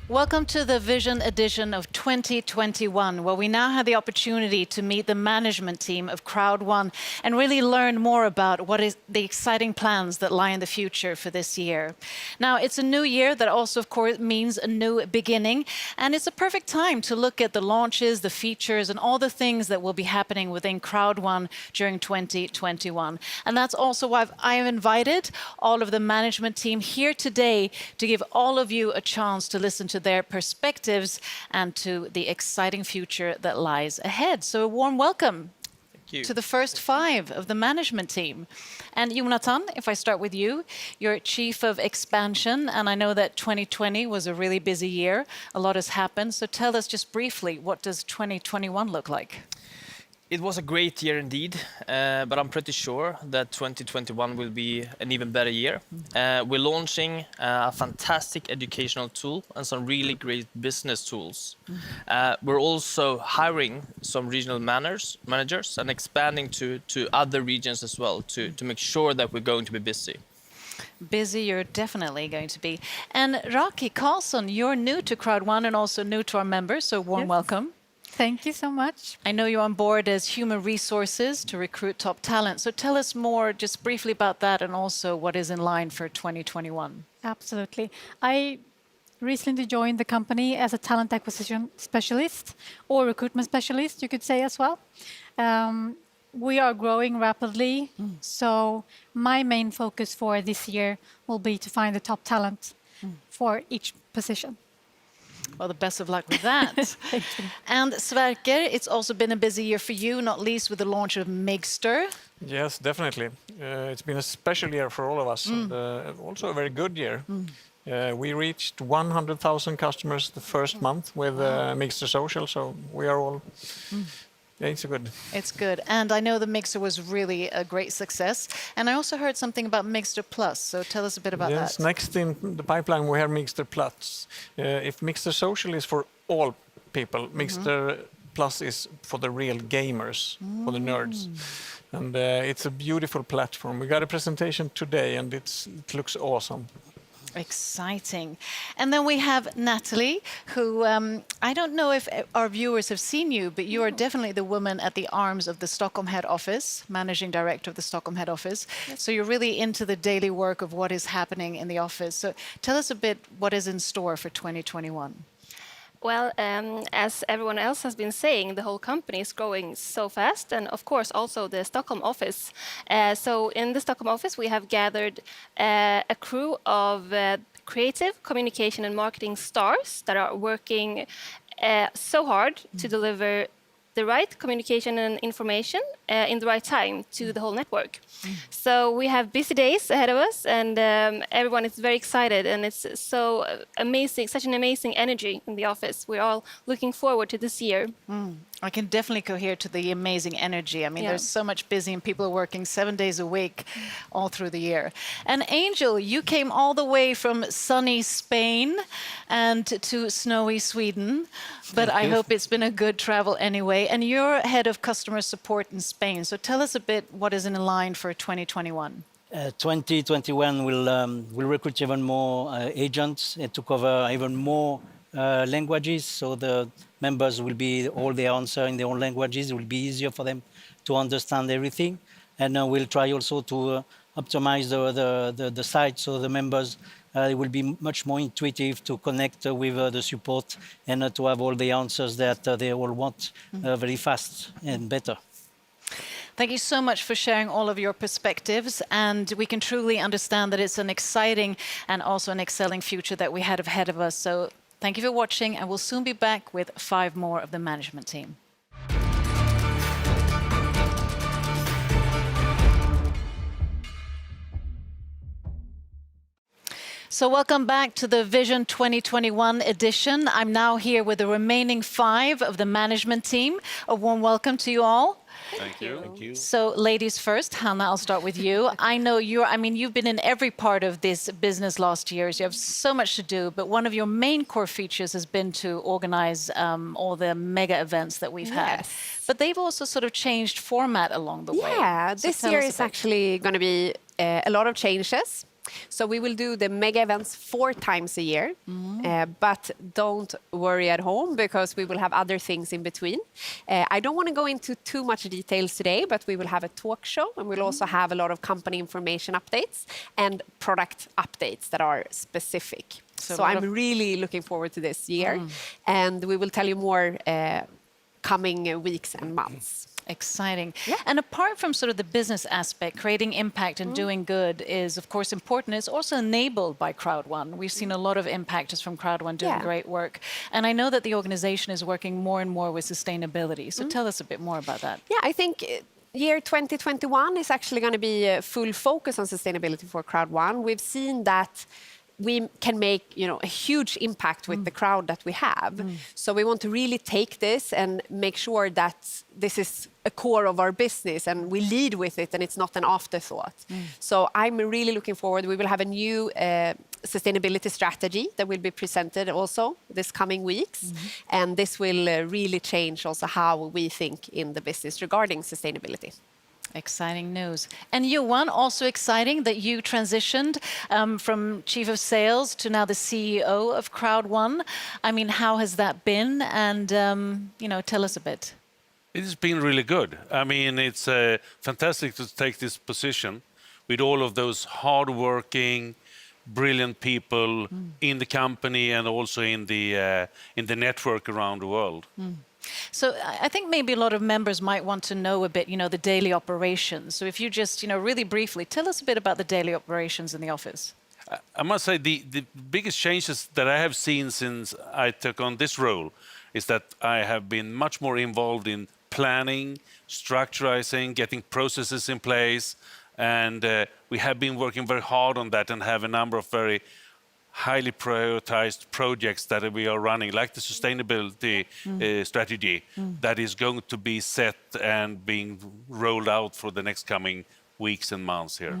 Welcome to the Vision edition of 2021, where we now have the opportunity to meet the management team of Crowd1 and really learn more about what is the exciting plans that lie in the future for this year. Now, it's a new year that also, of course, means a new beginning, and it's a perfect time to look at the launches, the features, and all the things that will be happening within Crowd1 during 2021. And that's also why I have invited all of the management team here today to give all of you a chance to listen to their perspectives and to the exciting future that lies ahead. So a warm welcome to the first five of the management team. And Jonathan, if I start with you, you're Chief of Expansion, and I know that 2020 was a really busy year. A lot has happened. So tell us just briefly, what does 2021 look like? It was a great year indeed, but I'm pretty sure that 2021 will be an even better year. We're launching a fantastic educational tool and some really great business tools. We're also hiring some regional managers and expanding to other regions as well to make sure that we're going to be busy. Busy, you're definitely going to be. And Raki Karlsson, you're new to Crowd1 and also new to our members, so warm welcome. Thank you so much. I know you're on board as human resources to recruit top talent. So tell us more just briefly about that and also what is in line for 2021. Absolutely. I recently joined the company as a talent acquisition specialist or recruitment specialist, you could say as well. We are growing rapidly, so my main focus for this year will be to find the top talent for each position. Well, the best of luck with that. Thank you. And Sverker, it's also been a busy year for you, not least with the launch of Migster. Yes, definitely. It's been a special year for all of us, and also a very good year. We reached 100,000 customers the first month with Migster Social, so we are all... Yeah, it's good. It's good. And I know the Migster was really a great success. And I also heard something about Migster Plus, so tell us a bit about that. Yes, next in the pipeline we have Migster Plus. If Migster Social is for all people, Migster Plus is for the real gamers, for the nerds. And it's a beautiful platform. We got a presentation today and it looks awesome. Exciting. And then we have Natalie, who I don't know if our viewers have seen you, but you are definitely the woman at the arms of the Stockholm head office, managing director of the Stockholm head office. Yes. So you're really into the daily work of what is happening in the office. So tell us a bit what is in store for 2021. Well, as everyone else has been saying, the whole company is growing so fast, and of course also the Stockholm office. So in the Stockholm office, we have gathered a crew of creative communication and marketing stars that are working so hard to deliver the right communication and information in the right time to the whole network. So we have busy days ahead of us, and everyone is very excited, and it's so amazing, such an amazing energy in the office. We're all looking forward to this year. I can definitely cohere to the amazing energy. I mean, there's so much busy and people are working 7 days a week all through the year. And Angel, you came all the way from sunny Spain and to snowy Sweden, but I hope it's been a good travel anyway. And you're head of customer support in Spain. So tell us a bit what is in line for 2021. 2021 will recruit even more agents to cover even more languages, so the members will be all their answer in their own languages. It will be easier for them to understand everything, and we'll try also to optimize the site so the members will be much more intuitive to connect with the support and to have all the answers that they all want very fast and better. Thank you so much for sharing all of your perspectives, and we can truly understand that it's an exciting and also an excelling future that we have ahead of us. So thank you for watching, and we'll soon be back with 5 more of the management team. So welcome back to the Vision 2021 edition. I'm now here with the remaining 5 of the management team. A warm welcome to you all. Thank you. Thank you. So ladies first, Hannah, I'll start with you. I know you've been in every part of this business last years. You have so much to do, but one of your main core features has been to organize all the mega events that we've had. But they've also sort of changed format along the way. Yeah, this year is actually going to be a lot of changes. So we will do the mega events 4 times a year, but don't worry at home because we will have other things in between. I don't want to go into too much details today, but we will have a talk show and we'll also have a lot of company information updates and product updates that are specific. So I'm really looking forward to this year, and we will tell you more coming weeks and months. Exciting. And apart from sort of the business aspect, creating impact and doing good is, of course, important. It's also enabled by Crowd1. We've seen a lot of impactors from Crowd1 doing great work. And I know that the organization is working more and more with sustainability. So tell us a bit more about that. Yeah, I think year 2021 is actually going to be a full focus on sustainability for Crowd1. We've seen that we can make a huge impact with the crowd that we have. So we want to really take this and make sure that this is a core of our business and we lead with it and it's not an afterthought. So I'm really looking forward. We will have a new sustainability strategy that will be presented also this coming weeks. And this will really change also how we think in the business regarding sustainability. Exciting news. And Johan, also exciting that you transitioned from Chief of Sales to now the CEO of Crowd1. I mean, how has that been? And, tell us a bit. It has been really good. I mean, it's fantastic to take this position with all of those hardworking, brilliant people in the company and also in the network around the world. So I think maybe a lot of members might want to know a bit, the daily operations. So if you just, really briefly, tell us a bit about the daily operations in the office. I must say the biggest changes that I have seen since I took on this role is that I have been much more involved in planning, structurizing, getting processes in place. And we have been working very hard on that and have a number of very highly prioritized projects that we are running, like the sustainability strategy that is going to be set and being rolled out for the next coming weeks and months here.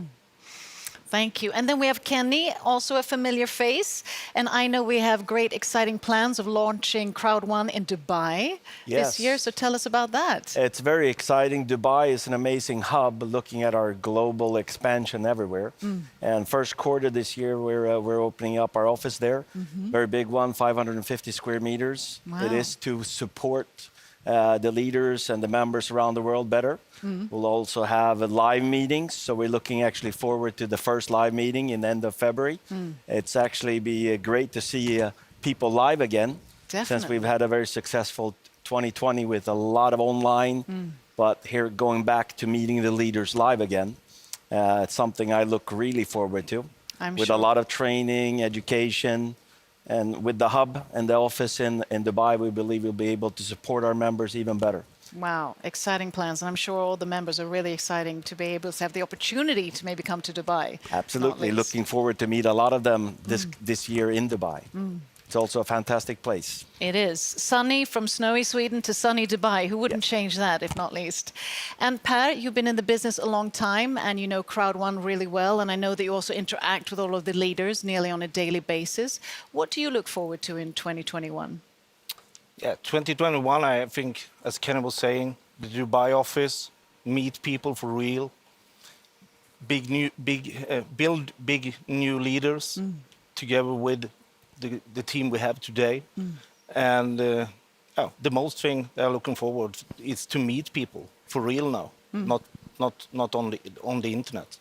Thank you. And then we have Kenny, also a familiar face. And I know we have great, exciting plans of launching Crowd1 in Dubai this year. So tell us about that. It's very exciting. Dubai is an amazing hub looking at our global expansion everywhere. And first quarter this year, we're opening up our office there. Very big one, 550 square meters. Wow. It is to support the leaders and the members around the world better. We'll also have live meetings, so we're looking actually forward to the first live meeting in the end of February. It's actually be great to see people live again, since we've had a very successful 2020 with a lot of online, but here going back to meeting the leaders live again. It's something I look really forward to. With a lot of training, education, and with the hub and the office in Dubai, we believe we'll be able to support our members even better. Wow, exciting plans. And I'm sure all the members are really exciting to be able to have the opportunity to maybe come to Dubai. Absolutely. Looking forward to meet a lot of them this year in Dubai. It's also a fantastic place. It is. Sunny from snowy Sweden to sunny Dubai. Who wouldn't change that, if not least? And Per, you've been in the business a long time and you know Crowd1 really well. And I know that you also interact with all of the leaders nearly on a daily basis. What do you look forward to in 2021? Yeah, 2021, I think, as Kenny was saying, the Dubai office, meet people for real, build big new leaders together with the team we have today. And the most thing they're looking forward is to meet people for real now, not on the internet.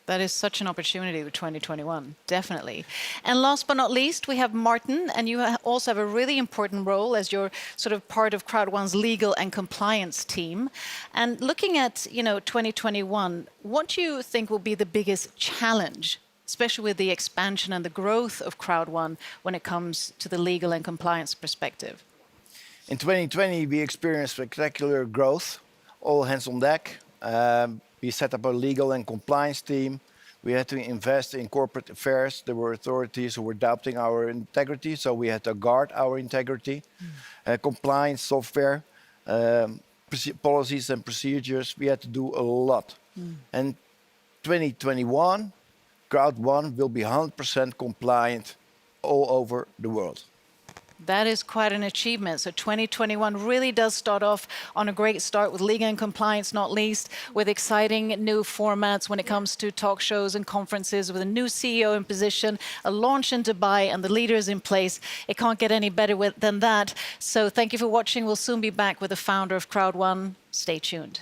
That is such an opportunity with 2021, definitely. And last but not least, we have Martin, and you also have a really important role as you're sort of part of Crowd1's legal and compliance team. And looking at 2021, what do you think will be the biggest challenge, especially with the expansion and the growth of Crowd1 when it comes to the legal and compliance perspective? In 2020, we experienced spectacular growth, all hands on deck. We set up a legal and compliance team. We had to invest in corporate affairs. There were authorities who were doubting our integrity, so we had to guard our integrity. Compliance software, policies and procedures, we had to do a lot. And 2021, Crowd1 will be 100% compliant all over the world. That is quite an achievement. So 2021 really does start off on a great start with legal and compliance, not least, with exciting new formats when it comes to talk shows and conferences, with a new CEO in position, a launch in Dubai, and the leaders in place. It can't get any better than that. So thank you for watching. We'll soon be back with the founder of Crowd1. Stay tuned.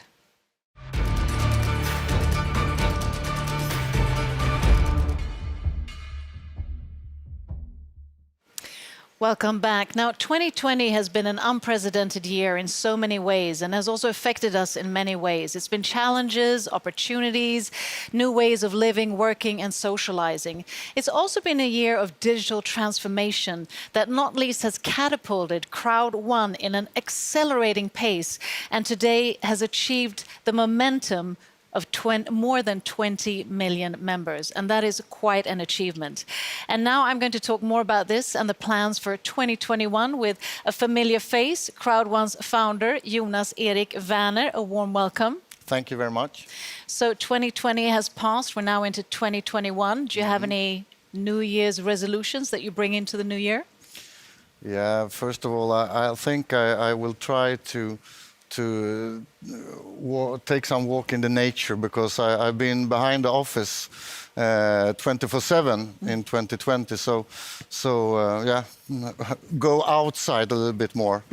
Welcome back. Now, 2020 has been an unprecedented year in so many ways and has also affected us in many ways. It's been challenges, opportunities, new ways of living, working, and socializing. It's also been a year of digital transformation that not least has catapulted Crowd1 in an accelerating pace and today has achieved the momentum of more than 20 million members, and that is quite an achievement. And now I'm going to talk more about this and the plans for 2021 with a familiar face, Crowd1's founder, Jonas Erik Werner. A warm welcome. Thank you very much. So 2020 has passed. We're now into 2021. Do you have any New Year's resolutions that you bring into the new year? Yeah, first of all, I think I will try to take some walk in the nature, because I've been behind the office 24/7 in 2020. So yeah, go outside a little bit more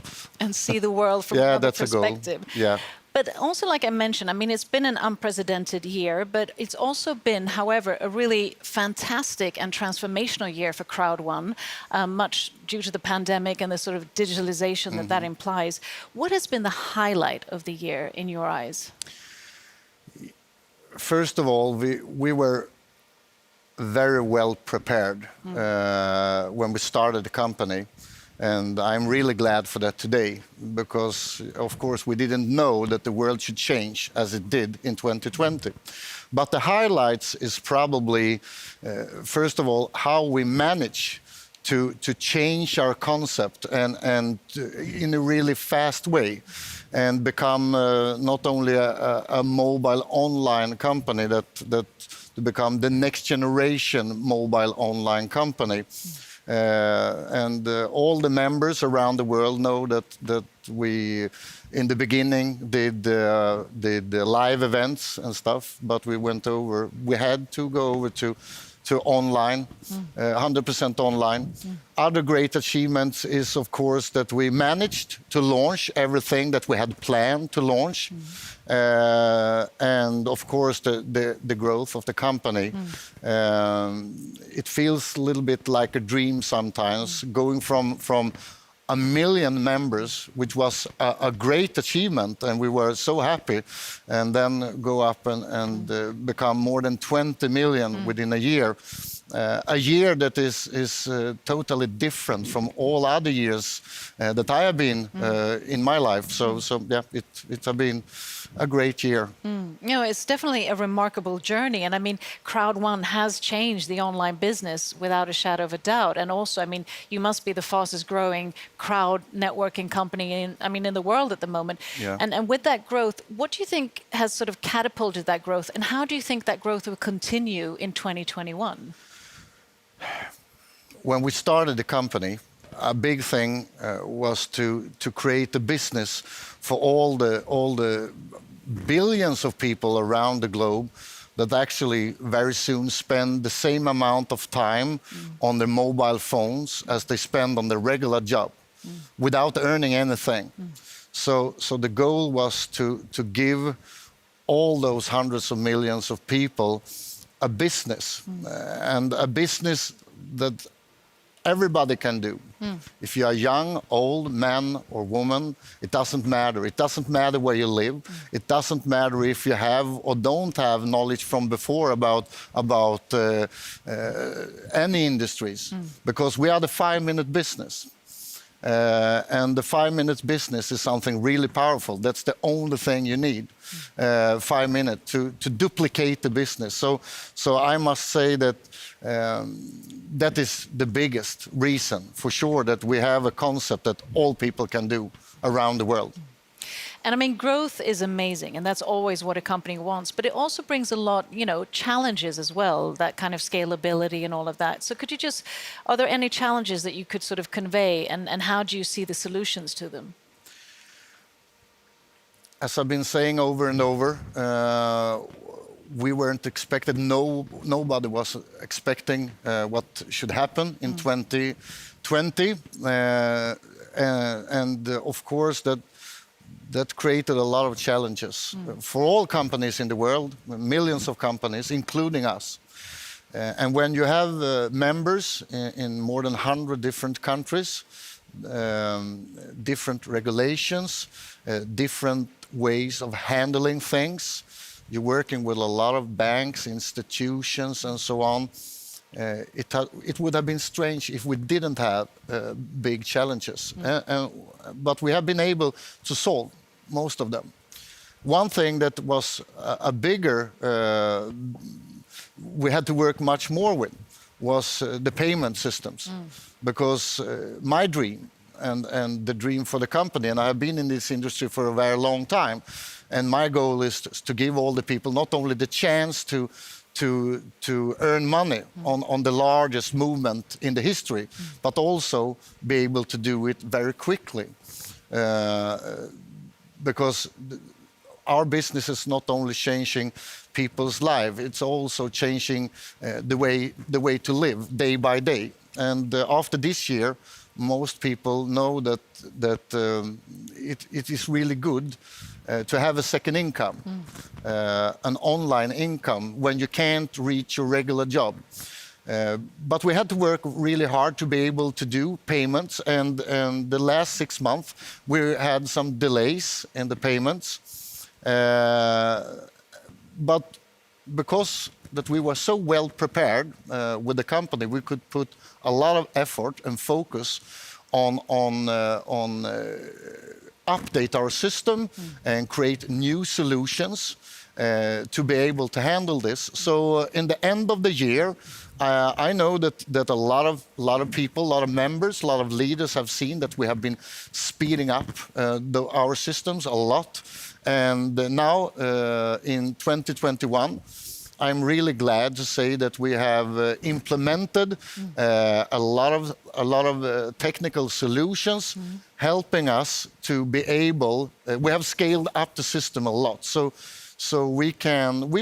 and see the world from yeah, another that's perspective. A goal. Yeah. But also, like I mentioned, I mean, it's been an unprecedented year, but it's also been, however, a really fantastic and transformational year for Crowd1, much due to the pandemic and the sort of digitalization that implies. What has been the highlight of the year in your eyes? First of all, we were very well prepared when we started the company. And I'm really glad for that today, because, of course, we didn't know that the world should change as it did in 2020. But the highlights is probably, first of all, how we manage to change our concept and in a really fast way, and become not only a mobile online company, that to become the next generation mobile online company. And all the members around the world know that we, in the beginning, did live events and stuff, but we had to go over to online, 100% online. Other great achievements is, of course, that we managed to launch everything that we had planned to launch. And of course, the growth of the company. It feels a little bit like a dream sometimes, going from 1 million members, which was a great achievement, and we were so happy, and then go up and become more than 20 million within a year. A year that is totally different from all other years that I have been in my life. So yeah, it's been a great year. You know, it's definitely a remarkable journey. And I mean, Crowd1 has changed the online business without a shadow of a doubt. And also, I mean, you must be the fastest growing crowd networking company in the world at the moment. Yeah. And with that growth, what do you think has sort of catapulted that growth? And how do you think that growth will continue in 2021? When we started the company, a big thing was to create a business for all the billions of people around the globe that actually very soon spend the same amount of time on their mobile phones as they spend on their regular job, without earning anything. So the goal was to give all those hundreds of millions of people a business, and a business that everybody can do. If you are young, old, man or woman, it doesn't matter. It doesn't matter where you live. It doesn't matter if you have or don't have knowledge from before about any industries, because we are the 5-minute business. And the 5-minute business is something really powerful. That's the only thing you need, 5 minutes to duplicate the business. So I must say that that is the biggest reason, for sure, that we have a concept that all people can do around the world. And I mean, growth is amazing, and that's always what a company wants. But it also brings a lot, challenges as well, that kind of scalability and all of that. So could you just, are there any challenges that you could sort of convey, and how do you see the solutions to them? As I've been saying over and over, we weren't expected. Nobody was expecting what should happen in 2020, and of course that created a lot of challenges for all companies in the world, millions of companies, including us. And when you have members in more than 100 different countries, different regulations, different ways of handling things, you're working with a lot of banks, institutions, and so on. It would have been strange if we didn't have big challenges. But we have been able to solve most of them. One thing that was a bigger, we had to work much more with, was the payment systems. Because my dream and the dream for the company, and I have been in this industry for a very long time, and my goal is to give all the people not only the chance to earn money on the largest movement in the history, but also be able to do it very quickly. Because our business is not only changing people's lives, it's also changing the way to live day by day. And after this year, most people know that it is really good to have a second income, an online income when you can't reach your regular job. But we had to work really hard to be able to do payments, and the last 6 months we had some delays in the payments. But because that we were so well prepared with the company, we could put a lot of effort and focus on update our system and create new solutions to be able to handle this. So in the end of the year, I know that a lot of people, a lot of members, a lot of leaders have seen that we have been speeding up our systems a lot. And now in 2021, I'm really glad to say that we have implemented a lot of technical solutions, helping us to be able. We have scaled up the system a lot, so we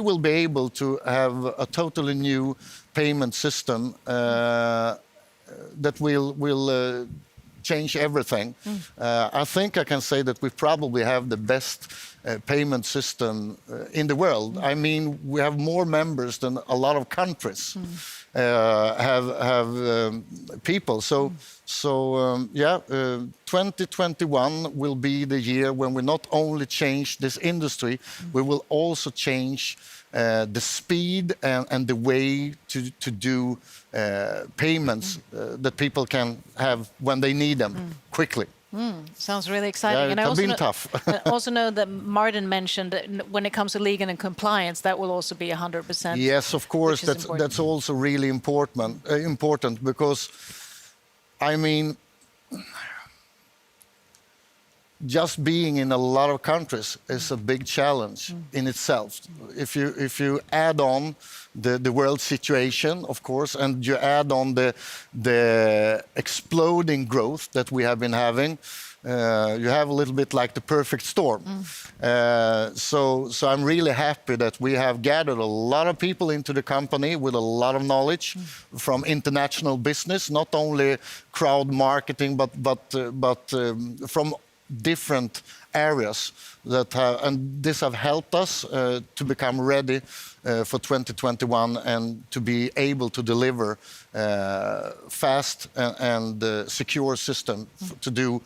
will be able to have a totally new payment system that will change everything. I think I can say that we probably have the best payment system in the world. I mean, we have more members than a lot of countries have people. So 2021 will be the year when we not only change this industry, we will also change the speed and the way to do payments that people can have when they need them quickly. Sounds really exciting. Yeah, And it's been tough. I also know that Martin mentioned that when it comes to legal and compliance, that will also be 100%. Yes, of course, which is important. that's also really important because, I mean, just being in a lot of countries is a big challenge in itself. If you add on the world situation, of course, and you add on the exploding growth that we have been having, you have a little bit like the perfect storm. So I'm really happy that we have gathered a lot of people into the company with a lot of knowledge from international business, not only crowd marketing, but from different areas and this have helped us to become ready for 2021 and to be able to deliver fast and secure system to do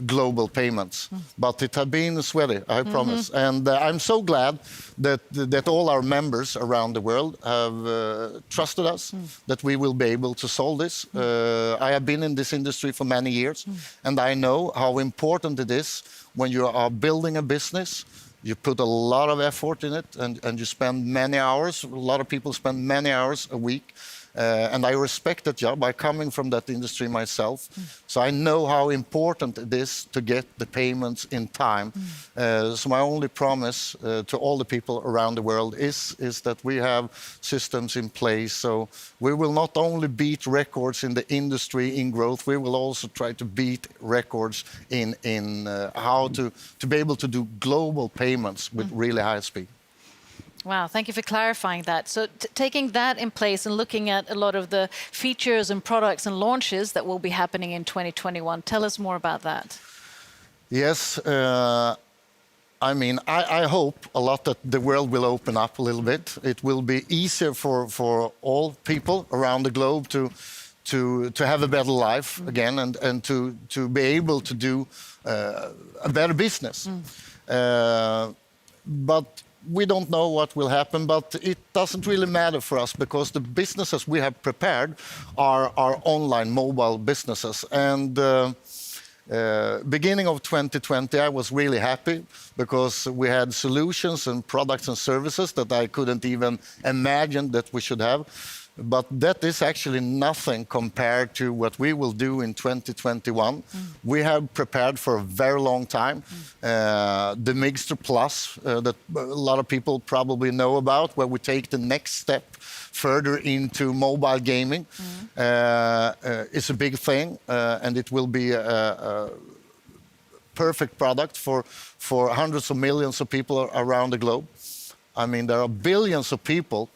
global payments. But it has been sweaty, I promise. And I'm so glad that all our members around the world have trusted us, that we will be able to solve this. I have been in this industry for many years, and I know how important it is when you are building a business. You put a lot of effort in it, and you spend many hours. A lot of people spend many hours a week And I respect that job. I coming from that industry myself, so I know how important it is to get the payments in time. So my only promise to all the people around the world is that we have systems in place. So we will not only beat records in the industry in growth, we will also try to beat records in how to be able to do global payments with really high speed. Wow, thank you for clarifying that. So taking that in place and looking at a lot of the features and products and launches that will be happening in 2021, tell us more about that. Yes, I mean, I hope a lot that the world will open up a little bit. It will be easier for all people around the globe to have a better life again and to be able to do a better business. But we don't know what will happen, but it doesn't really matter for us because the businesses we have prepared are online mobile businesses. And beginning of 2020, I was really happy because we had solutions and products and services that I couldn't even imagine that we should have. But that is actually nothing compared to what we will do in 2021. We have prepared for a very long time. The Migster Plus, that a lot of people probably know about, where we take the next step further into mobile gaming, is a big thing, and it will be a perfect product for hundreds of millions of people around the globe. I mean, there are billions of people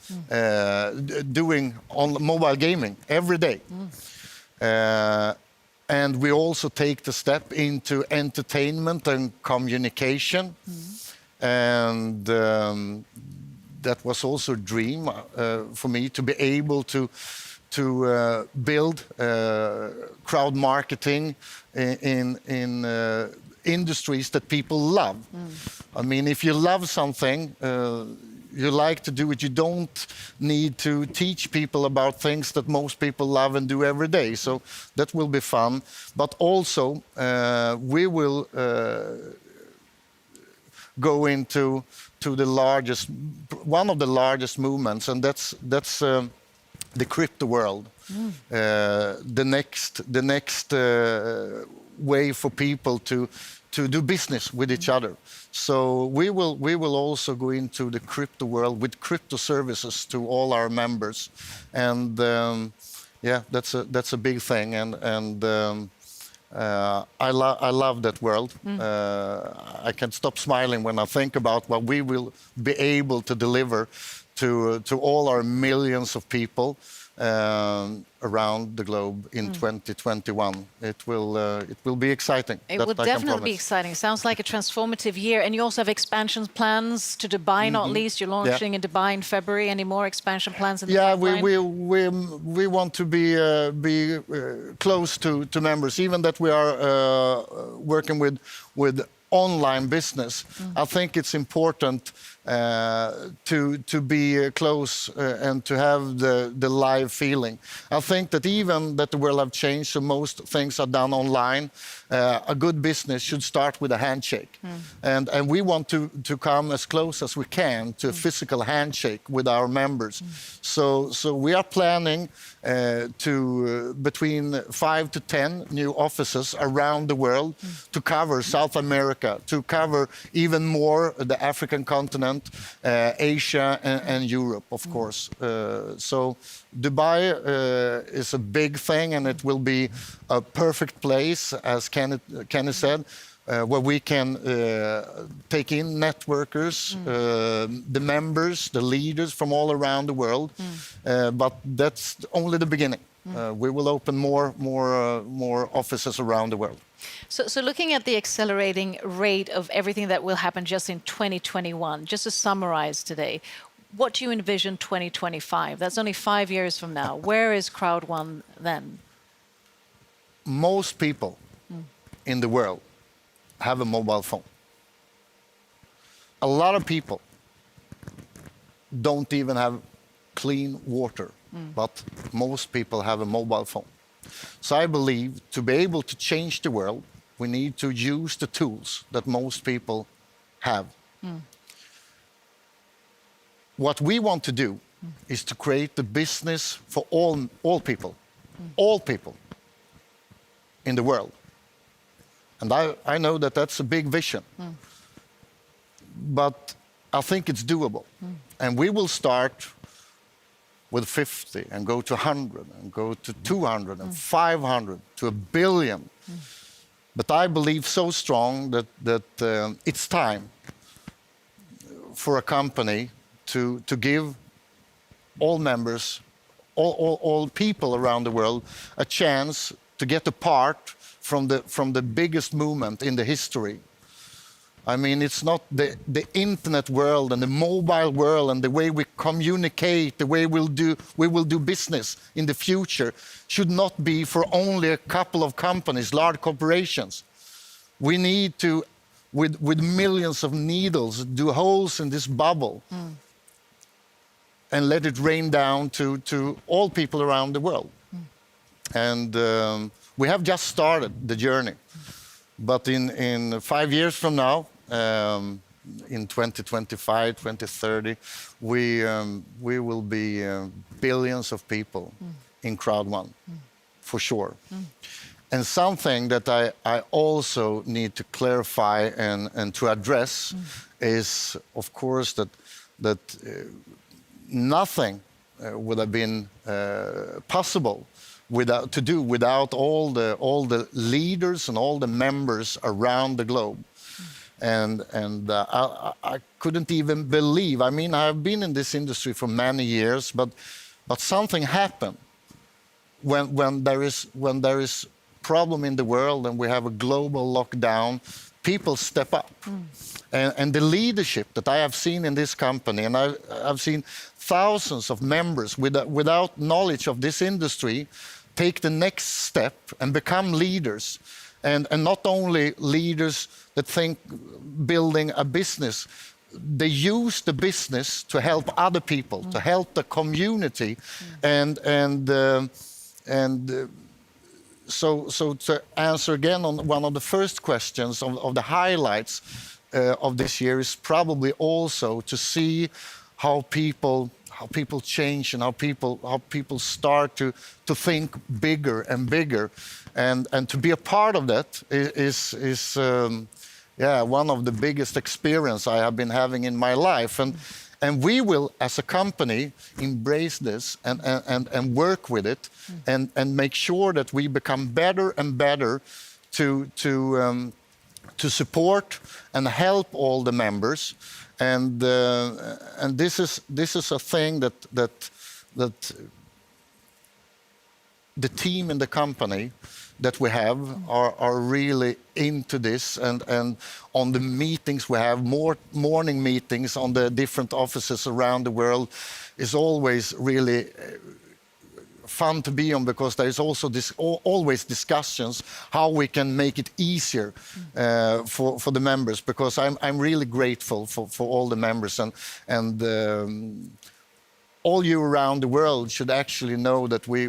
doing on mobile gaming every day. And we also take the step into entertainment and communication. And that was also a dream for me to be able to build crowd marketing in industries that people love. I mean, if you love something, you like to do it, you don't need to teach people about things that most people love and do every day. So that will be fun. But also, we will go into one of the largest movements, and that's the crypto world. The next way for people to do business with each other. So we will also go into the crypto world with crypto services to all our members, and yeah, that's a big thing, and I love that world. I can't stop smiling when I think about what we will be able to deliver to all our millions of people around the globe in 2021. It will be exciting. It will definitely be exciting. Sounds like a transformative year. And you also have expansion plans to Dubai, not least. You're launching in Dubai in February. Any more expansion plans in the pipeline? We want to be close to members, even that we are working with online business. I think it's important to be close and to have the live feeling. I think that even that the world have changed, so most things are done online. A good business should start with a handshake, and we want to come as close as we can to a physical handshake with our members. So we are planning to between 5 to 10 new offices around the world to cover South America, to cover even more the African continent, Asia and Europe, of course. So Dubai is a big thing, and it will be a perfect place, as Kenny said, where we can take in networkers, the members, the leaders from all around the world. But that's only the beginning. We will open more offices around the world. So looking at the accelerating rate of everything that will happen just in 2021, just to summarize today, what do you envision 2025? That's only 5 years from now. Where is Crowd1 then? Most people in the world have a mobile phone. A lot of people don't even have clean water, but most people have a mobile phone. So I believe to be able to change the world, we need to use the tools that most people have. What we want to do is to create the business for all people in the world. And I know that that's a big vision, but I think it's doable. And we will start with 50 and go to 100 and go to 200 and 500 to 1 billion. But I believe so strong that it's time for a company to give all members, all people around the world, a chance to get a part from the biggest movement in the history. I mean, it's not the internet world and the mobile world and the way we communicate, the way we will do business in the future should not be for only a couple of companies, large corporations. We need to, with millions of needles, do holes in this bubble and let it rain down to all people around the world. And we have just started the journey. But in 5 years from now, in 2025, 2030, we will be billions of people in Crowd1, for sure. And something that I also need to clarify and to address is, of course, that nothing would have been possible without all the leaders and all the members around the globe. And I couldn't even believe. I mean, I've been in this industry for many years, but something happened when there is problem in the world and we have a global lockdown. People step up, and the leadership that I have seen in this company, and I've seen thousands of members without knowledge of this industry take the next step and become leaders. And not only leaders that think building a business, they use the business to help other people, to help the community. So to answer again on one of the first questions of the highlights of this year is probably also to see how people change and how people start to think bigger and bigger, and to be a part of that is one of the biggest experience I have been having in my life, and we will as a company embrace this and work with it and make sure that we become better and better to support and help all the members. And this is a thing that the team in the company that we have are really into this, and on the meetings we have, more morning meetings on the different offices around the world is always really fun to be on, because there is also always discussions how we can make it easier for the members, because I'm really grateful for all the members, and all you around the world should actually know that we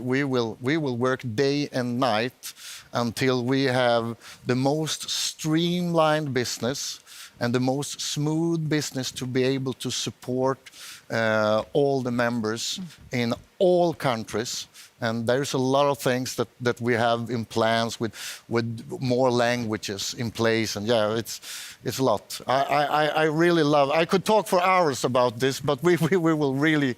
will work day and night until we have the most streamlined business and the most smooth business to be able to support all the members in all countries. And there's a lot of things that we have in plans with more languages in place, and it's a lot. I really love. I could talk for hours about this, but we will really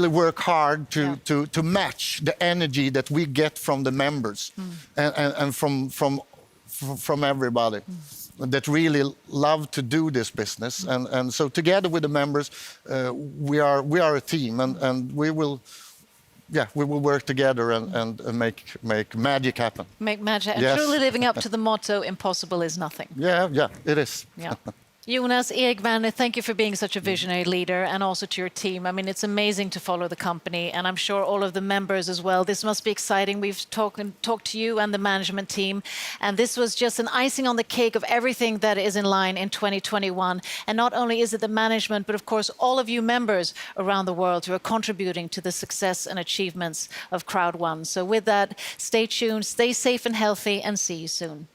work hard to match the energy that we get from the members and from everybody that really love to do this business, and so together with the members, we are a team, and we will work together and make magic happen. Make magic, and Yes. truly living up to the motto, impossible is nothing. Yeah, it is. Yeah. Jonas, Erik, Werner, thank you for being such a visionary leader, and also to your team. I mean, it's amazing to follow the company, and I'm sure all of the members as well. This must be exciting. We've talked to you and the management team, and this was just an icing on the cake of everything that is in line in 2021. And not only is it the management, but of course all of you members around the world who are contributing to the success and achievements of Crowd1. So with that, stay tuned, stay safe and healthy, and see you soon.